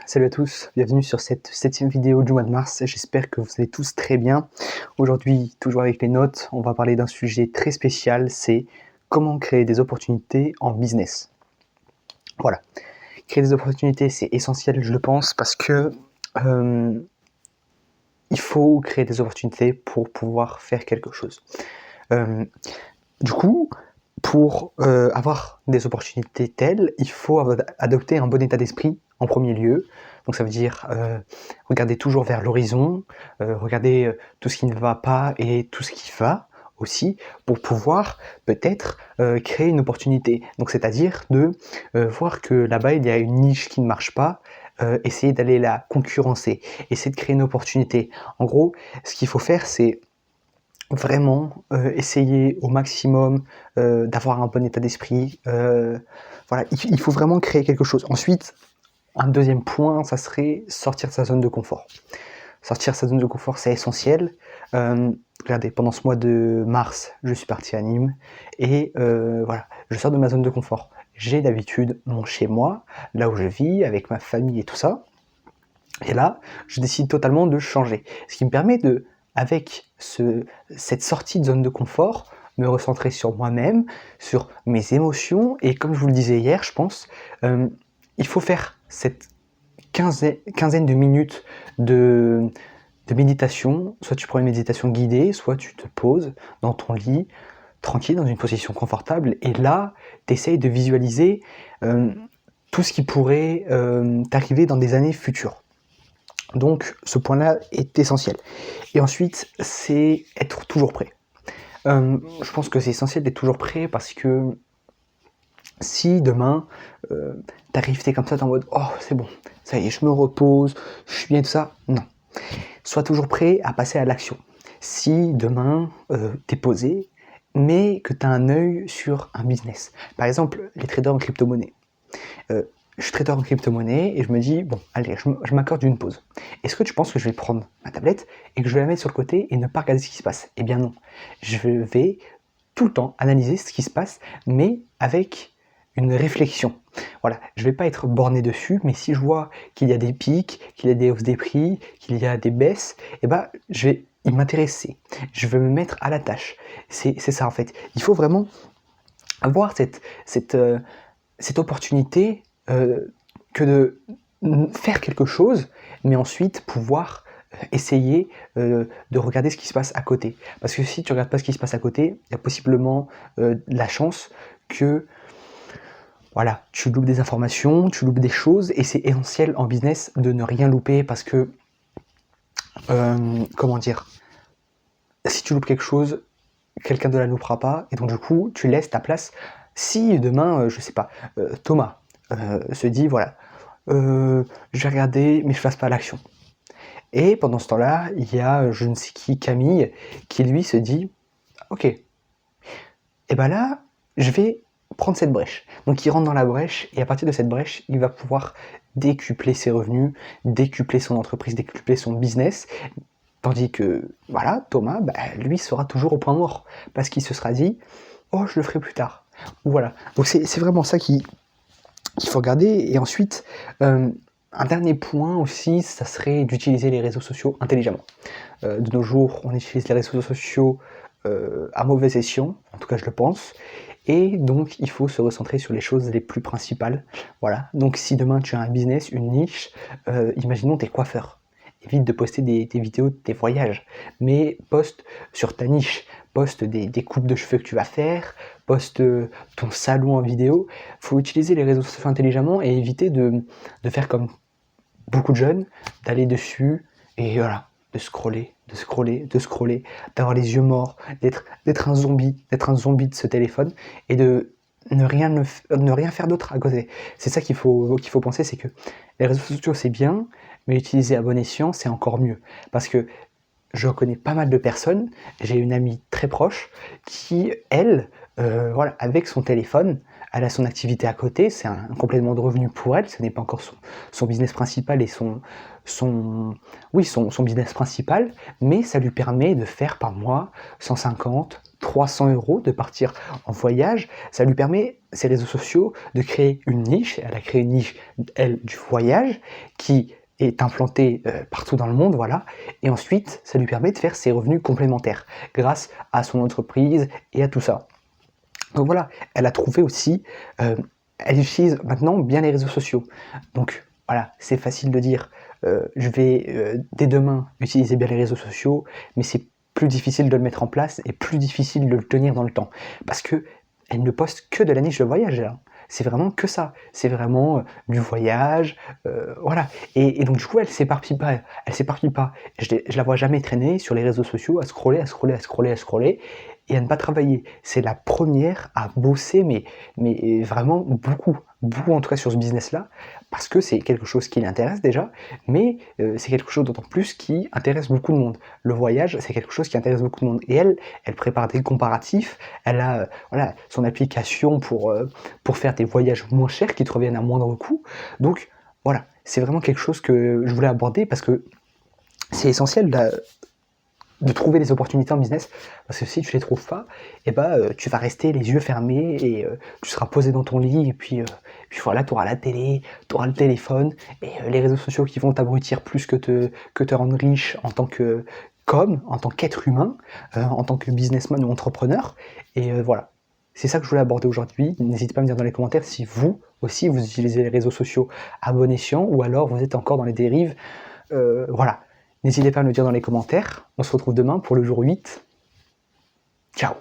Salut à tous, bienvenue sur cette 7e vidéo du mois de mars, j'espère que vous allez tous très bien. Aujourd'hui, toujours avec les notes, on va parler d'un sujet très spécial, c'est comment créer des opportunités en business. Voilà, créer des opportunités c'est essentiel je le pense parce que il faut créer des opportunités pour pouvoir faire quelque chose. Du coup, pour avoir des opportunités telles, il faut adopter un bon état d'esprit en premier lieu. Donc ça veut dire regarder toujours vers l'horizon, regarder tout ce qui ne va pas et tout ce qui va aussi, pour pouvoir peut-être créer une opportunité. Donc c'est-à-dire de voir que là-bas il y a une niche qui ne marche pas, essayer d'aller la concurrencer, essayer de créer une opportunité. En gros, ce qu'il faut faire, c'est vraiment essayer au maximum d'avoir un bon état d'esprit. Voilà, il faut vraiment créer quelque chose. Ensuite, un deuxième point, ça serait sortir de sa zone de confort. Sortir de sa zone de confort, c'est essentiel. Regardez, pendant ce mois de mars, je suis parti à Nîmes et voilà, je sors de ma zone de confort. J'ai d'habitude mon chez-moi, là où je vis, avec ma famille et tout ça. Et là, je décide totalement de changer. Ce qui me permet de, avec cette sortie de zone de confort, me recentrer sur moi-même, sur mes émotions. Et comme je vous le disais hier, je pense, il faut faire cette quinzaine de minutes de méditation. Soit tu prends une méditation guidée, soit tu te poses dans ton lit, tranquille, dans une position confortable. Et là, tu essayes de visualiser tout ce qui pourrait t'arriver dans des années futures. Donc ce point-là est essentiel. Et ensuite, c'est être toujours prêt. Je pense que c'est essentiel d'être toujours prêt parce que si demain, t'arrives, t'es comme ça, t'es en mode « Oh, c'est bon, ça y est, je me repose, je suis bien, tout ça », non. Sois toujours prêt à passer à l'action. Si demain, t'es posé, mais que t'as un œil sur un business. Par exemple, les traders en crypto-monnaie. Je suis trader en crypto-monnaie et je me dis, bon, allez, je m'accorde une pause. Est-ce que tu penses que je vais prendre ma tablette et que je vais la mettre sur le côté et ne pas regarder ce qui se passe? Eh bien non. Je vais tout le temps analyser ce qui se passe, mais avec une réflexion. Voilà, je ne vais pas être borné dessus, mais si je vois qu'il y a des pics, qu'il y a des hausses des prix, qu'il y a des baisses, eh ben, je vais y m'intéresser. Je vais me mettre à la tâche. C'est ça en fait. Il faut vraiment avoir cette opportunité que de faire quelque chose, mais ensuite pouvoir essayer de regarder ce qui se passe à côté. Parce que si tu ne regardes pas ce qui se passe à côté, il y a possiblement la chance que voilà, tu loupes des informations, tu loupes des choses, et c'est essentiel en business de ne rien louper parce que, comment dire, si tu loupes quelque chose, quelqu'un ne la loupera pas, et donc du coup, tu laisses ta place. Si demain, je sais pas, Thomas se dit, voilà, je vais regarder, mais je fasse pas l'action. Et pendant ce temps-là, il y a je ne sais qui, Camille, qui lui se dit, ok, et ben là, je vais prendre cette brèche. Donc il rentre dans la brèche, et à partir de cette brèche, il va pouvoir décupler ses revenus, décupler son entreprise, décupler son business. Tandis que, voilà, Thomas, bah, lui sera toujours au point mort, parce qu'il se sera dit, oh, je le ferai plus tard. Voilà, donc c'est vraiment ça qu'il faut regarder. Et ensuite, un dernier point aussi, ça serait d'utiliser les réseaux sociaux intelligemment. De nos jours, on utilise les réseaux sociaux à mauvais escient, en tout cas je le pense, et donc il faut se recentrer sur les choses les plus principales. Voilà, donc si demain tu as un business, une niche, imaginons t'es coiffeur. Évite de poster des vidéos de tes voyages, mais poste sur ta niche, poste des coupes de cheveux que tu vas faire, poste ton salon en vidéo. Il faut utiliser les réseaux sociaux intelligemment et éviter de faire comme beaucoup de jeunes, d'aller dessus et voilà, de scroller, d'avoir les yeux morts, d'être un zombie de ce téléphone et de ne rien faire d'autre à côté. C'est ça qu'il faut penser, c'est que les réseaux sociaux c'est bien, mais utiliser à bon escient c'est encore mieux. Parce que je connais pas mal de personnes, j'ai une amie très proche qui, elle, voilà, avec son téléphone, elle a son activité à côté, c'est un complément de revenu pour elle, ce n'est pas encore son business principal et son business principal, mais ça lui permet de faire par mois 150, 300 euros, de partir en voyage, ça lui permet ces réseaux sociaux de créer une niche. Elle a créé une niche, elle, du voyage, qui est implantée partout dans le monde, voilà. Et ensuite, ça lui permet de faire ses revenus complémentaires grâce à son entreprise et à tout ça. Donc voilà, elle a trouvé aussi, elle utilise maintenant bien les réseaux sociaux. Donc voilà, c'est facile de dire, je vais dès demain utiliser bien les réseaux sociaux, mais c'est plus difficile de le mettre en place et plus difficile de le tenir dans le temps. Parce que elle ne poste que de la niche de voyage là. C'est vraiment que ça. C'est vraiment du voyage, voilà. Et donc du coup, elle s'éparpille pas. Elle s'éparpille pas. Je la vois jamais traîner sur les réseaux sociaux, à scroller, à scroller, à scroller, à scroller, et à ne pas travailler. C'est la première à bosser, mais vraiment beaucoup, beaucoup en tout cas sur ce business-là, parce que c'est quelque chose qui l'intéresse déjà, mais c'est quelque chose d'autant plus qui intéresse beaucoup de monde. Le voyage, c'est quelque chose qui intéresse beaucoup de monde. Et elle prépare des comparatifs, elle a voilà, son application pour faire des voyages moins chers qui te reviennent à moindre coût. Donc voilà, c'est vraiment quelque chose que je voulais aborder parce que c'est essentiel de trouver des opportunités en business, parce que si tu les trouves pas, eh ben, tu vas rester les yeux fermés et tu seras posé dans ton lit et puis voilà, tu auras la télé, tu auras le téléphone et les réseaux sociaux qui vont t'abrutir plus que te rendre riche en tant en tant qu'être humain, en tant que businessman ou entrepreneur. Et voilà, c'est ça que je voulais aborder aujourd'hui. N'hésitez pas à me dire dans les commentaires si vous aussi vous utilisez les réseaux sociaux à bon escient ou alors vous êtes encore dans les dérives. Voilà. N'hésitez pas à me le dire dans les commentaires. On se retrouve demain pour le jour 8. Ciao!